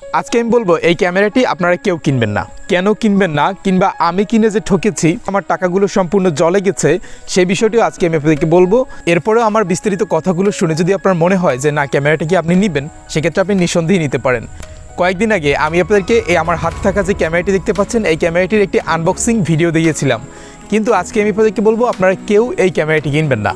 আজকে আমি বলবো এই ক্যামেরাটি আপনারা কেউ কিনবেন না। কেন কিনবেন না, কিংবা আমি কিনে যে ঠকেছি, আমার টাকাগুলো সম্পূর্ণ জলে গেছে, সেই বিষয়টিও আজকে আমি আপনাদেরকে বলবো। এরপরেও আমার বিস্তারিত কথাগুলো শুনে যদি আপনার মনে হয় যে না ক্যামেরাটি কি আপনি নেবেন, সেক্ষেত্রে আপনি নিঃসন্দেহে নিতে পারেন। কয়েকদিন আগে আমি আপনাদেরকে এই আমার হাত থাকা যে ক্যামেরাটি দেখতে পাচ্ছেন, এই ক্যামেরাটির একটি আনবক্সিং ভিডিও দিয়েছিলাম। কিন্তু আজকে আমি আপনাদেরকে বলবো আপনারা কেউ এই ক্যামেরাটি কিনবেন না।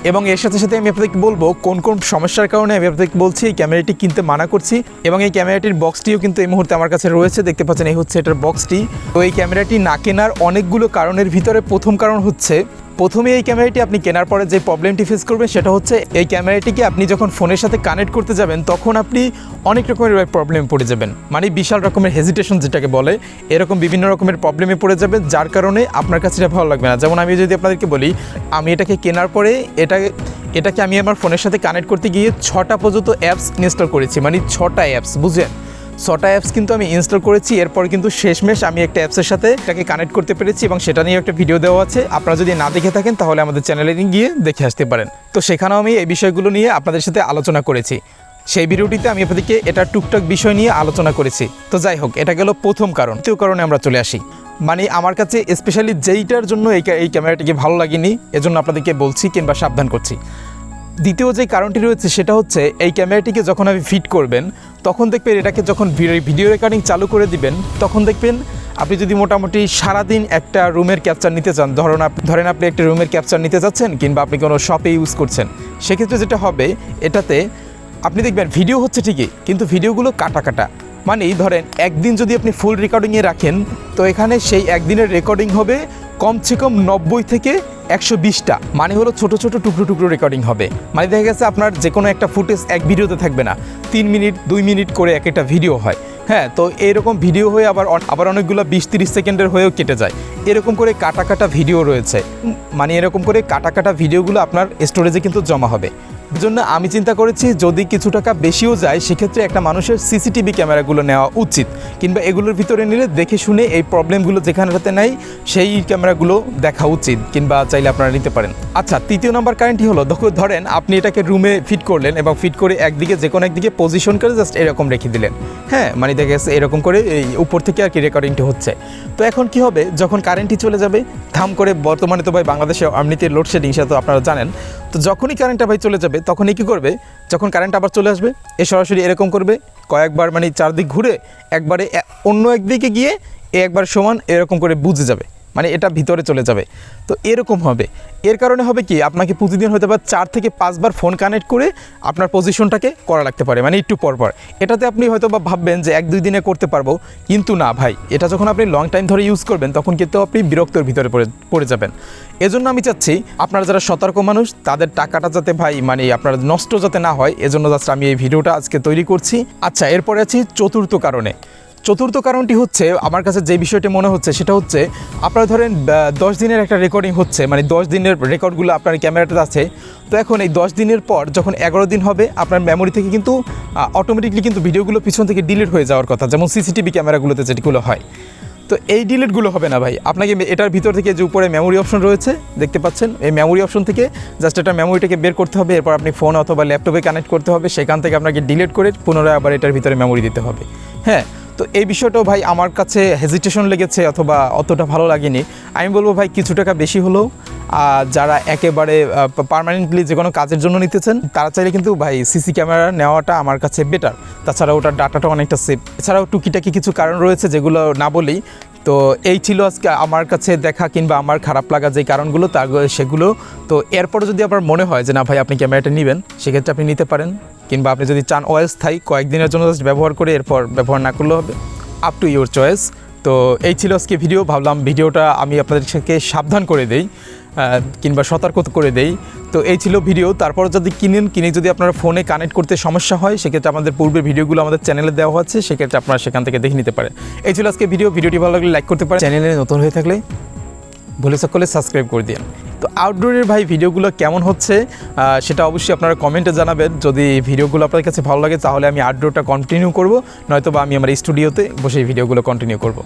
এবং এর সাথে সাথে আমি আপনাদেরকে বলবো কোন কোন সমস্যার কারণে আমি আপনাদেরকে বলছি এই ক্যামেরাটি কিনতে মানা করছি। এবং এই ক্যামেরাটির বক্সটিও কিন্তু এই মুহূর্তে আমার কাছে রয়েছে, দেখতে পাচ্ছেন এই হচ্ছে এটার বক্সটি। তো এই ক্যামেরাটি না কেনার অনেকগুলো কারণের ভিতরে প্রথম কারণ হচ্ছে, প্রথমে এই ক্যামেরাটি আপনি কেনার পরে যে প্রবলেমটি ফেস করবেন সেটা হচ্ছে এই ক্যামেরাটিকে আপনি যখন ফোনের সাথে কানেক্ট করতে যাবেন তখন আপনি অনেক রকমের প্রবলেমে পড়ে যাবেন, মানে বিশাল রকমের হেজিটেশন যেটাকে বলে, এরকম বিভিন্ন রকমের প্রবলেমে পড়ে যাবেন, যার কারণে আপনার কাছে এটা ভালো লাগবে না। যেমন আমি যদি আপনাদেরকে বলি, আমি এটাকে কেনার পরে এটাকে আমি আমার ফোনের সাথে কানেক্ট করতে গিয়ে 6টা পর্যন্ত অ্যাপস ইনস্টল করেছি, মানে 6টা অ্যাপস, বুঝলেন? 6টা অ্যাপস কিন্তু আমি ইনস্টল করেছি। এরপর কিন্তু শেষমেশ আমি একটা অ্যাপসের সাথে এটাকে কানেক্ট করতে পেরেছি এবং সেটা নিয়ে একটা ভিডিও দেওয়া আছে। আপনারা যদি না দেখে থাকেন তাহলে আমাদের চ্যানেলে গিয়ে দেখে আসতে পারেন। তো সেখানেও আমি এই বিষয়গুলো নিয়ে আপনাদের সাথে আলোচনা করেছি। সেই ভিডিওটিতে আমি আপনাদেরকে এটা টুকটাক বিষয় নিয়ে আলোচনা করেছি। তো যাই হোক, এটা গেল প্রথম কারণ। দ্বিতীয় কারণে আমরা চলে আসি, মানে আমার কাছে স্পেশালি যেইটার জন্য এই ক্যামেরাটিকে ভালো লাগেনি, এজন্য আপনাদেরকে বলছি কিংবা সাবধান করছি। দ্বিতীয় যে কারণটি রয়েছে সেটা হচ্ছে এই ক্যামেরাটিকে যখন আপনি ফিট করবেন তখন দেখবেন এটাকে যখন ভিডিও রেকর্ডিং চালু করে দিবেন তখন দেখবেন আপনি যদি মোটামুটি সারাদিন একটা রুমের ক্যাপচার নিতে চান, ধরেন আপনি একটা রুমের ক্যাপচার নিতে চাচ্ছেন কিংবা আপনি কোনো শপে ইউজ করছেন, সেক্ষেত্রে যেটা হবে এটাতে আপনি দেখবেন ভিডিও হচ্ছে ঠিকই কিন্তু ভিডিওগুলো কাটা কাটা। মানে ধরেন একদিন যদি আপনি ফুল রেকর্ডিংয়ে রাখেন তো এখানে সেই একদিনের রেকর্ডিং হবে কমসে কম 90 থেকে 120টা, মানে হলো ছোট ছোট টুকরো টুকরো রেকর্ডিং হবে। মানে দেখা গেছে আপনার যে কোনো একটা ফুটেজ এক ভিডিওতে থাকবে না, 3 মিনিট 2 মিনিট করে এক একটা ভিডিও হয়। হ্যাঁ, তো এরকম ভিডিও হয়ে আবার অনেকগুলো 20-30 সেকেন্ডের হয়েও কেটে যায়। এরকম করে কাটা কাটা ভিডিও রয়েছে, মানে এরকম করে কাটা কাটা ভিডিওগুলো আপনার স্টোরেজে কিন্তু জমা হবে। এর জন্য আমি চিন্তা করেছি যদি কিছু টাকা বেশিও যায় সেক্ষেত্রে একটা মানুষের সিসিটিভি ক্যামেরাগুলো নেওয়া উচিত, কিংবা এগুলোর ভিতরে নিলে দেখে শুনে এই প্রবলেমগুলো যেখানেটাতে নেই সেই ক্যামেরাগুলো দেখা উচিত, কিংবা চাইলে আপনারা নিতে পারেন। আচ্ছা, তৃতীয় নম্বর কারণটি হলো, ধরেন আপনি এটাকে রুমে ফিট করলেন এবং ফিট করে একদিকে যে কোনো একদিকে পজিশন করে জাস্ট এরকম রেখে দিলেন। হ্যাঁ, মানে দেখা গেছে এরকম করে এই উপর থেকে আর কি রেকর্ডিংটি হচ্ছে। তো এখন কি হবে, যখন কারেন্টটি চলে যাবে ধাম করে, বর্তমানে তো ভাই বাংলাদেশে এমনিতে লোডশেডিং, সেটা তো আপনারা জানেন। তো যখনই কারেন্টটা ভাই চলে যাবে তখনই কী করবে, যখন কারেন্ট আবার চলে আসবে সরাসরি এরকম করবে কয়েকবার, মানে চারদিক ঘুরে একবারে অন্য একদিকে গিয়ে একবার সমান এরকম করে বুঝে যাবে, মানে এটা ভিতরে চলে যাবে। তো এরকম হবে, এর কারণে হবে কি আপনাকে প্রতিদিন হয়তো বা 4 থেকে 5 বার ফোন কানেক্ট করে আপনার পজিশনটাকে করা লাগতে পারে, মানে একটু পরপর। এটাতে আপনি হয়তো বা ভাববেন যে 1-2 দিনে করতে পারবো, কিন্তু না ভাই, এটা যখন আপনি লং টাইম ধরে ইউজ করবেন তখন কিন্তু আপনি বিরক্তর ভিতরে পড়ে যাবেন। এজন্য আমি চাচ্ছি আপনারা যারা সতর্ক মানুষ তাদের টাকাটা যাতে ভাই মানে আপনার নষ্ট যাতে না হয়, এজন্য জাস্ট আমি এই ভিডিওটা আজকে তৈরি করছি। আচ্ছা, এরপরে আছি চতুর্থ কারণে। চতুর্থ কারণটি হচ্ছে, আমার কাছে যে বিষয়টি মনে হচ্ছে সেটা হচ্ছে, আপনারা ধরেন 10 দিনের একটা রেকর্ডিং হচ্ছে, মানে 10 দিনের রেকর্ডগুলো আপনার ক্যামেরাটাতে আছে। তো এখন এই 10 দিনের পর যখন 11 দিন হবে আপনার মেমোরি থেকে কিন্তু অটোমেটিকলি কিন্তু ভিডিওগুলো পিছন থেকে ডিলিট হয়ে যাওয়ার কথা, যেমন সিসিটিভি ক্যামেরাগুলোতে যেগুলো হয়। তো এই ডিলিটগুলো হবে না ভাই, আপনাকে এটার ভিতর থেকে যে উপরে মেমোরি অপশন রয়েছে দেখতে পাচ্ছেন, এই মেমোরি অপশন থেকে জাস্ট এটা মেমোরিটাকে বের করতে হবে, এরপর আপনি ফোন অথবা ল্যাপটপে কানেক্ট করতে হবে, সেখান থেকে আপনাকে ডিলিট করে পুনরায় আবার এটার ভিতরে মেমোরি দিতে হবে। হ্যাঁ, তো এই বিষয়টাও ভাই আমার কাছে হেজিটেশন লেগেছে অথবা অতটা ভালো লাগেনি। আমি বলবো ভাই কিছু টাকা বেশি হলেও যারা একেবারে পার্মানেন্টলি যে কোনো কাজের জন্য নিতেছেন তারা চাইলে কিন্তু ভাই সিসি ক্যামেরা নেওয়াটা আমার কাছে বেটার। তাছাড়া ওটার ডাটাটা অনেকটা সেফ। এছাড়াও টুকিটাকি কিছু কারণ রয়েছে যেগুলো না বলেই। তো এই ছিল আজকে আমার কাছে দেখা কিংবা আমার খারাপ লাগা যে কারণগুলো সেগুলো। তো এরপরে যদি আপনার মনে হয় যে না ভাই আপনি ক্যামেরাটা নেবেন, সেক্ষেত্রে আপনি নিতে পারেন, কিংবা আপনি যদি চান অস্থায়ী কয়েকদিনের জন্য জাস্ট ব্যবহার করে এরপর ব্যবহার না করলেও হবে, আপ টু ইউর চয়েস। তো এই ছিল আজকে ভিডিও, ভাবলাম ভিডিওটা আমি আপনাদেরকে সাবধান করে দেই কিংবা সতর্ক করে দেই। তো এই ছিল ভিডিও। তারপর যদি কিনে যদি আপনারা ফোনে কানেক্ট করতে সমস্যা হয় সেক্ষেত্রে আমাদের পূর্বের ভিডিওগুলো আমাদের চ্যানেলে দেওয়া আছে, সেক্ষেত্রে আপনারা সেখান থেকে দেখে নিতে পারেন। এই ছিল আজকে ভিডিওটি ভালো লাগলে লাইক করতে পারেন, চ্যানেলে নতুন হয়ে থাকলে ভুলে সকলে সাবস্ক্রাইব করে দিন। তো আউটডোরের ভাই ভিডিওগুলো কেমন হচ্ছে সেটা অবশ্যই আপনারা কমেন্টে জানাবেন। যদি ভিডিওগুলো আপনাদের কাছে ভালো লাগে তাহলে আমি আউটডোরটা কন্টিনিউ করব, নয়তো বা আমি আমার স্টুডিওতে বসে এই ভিডিওগুলো কন্টিনিউ করব।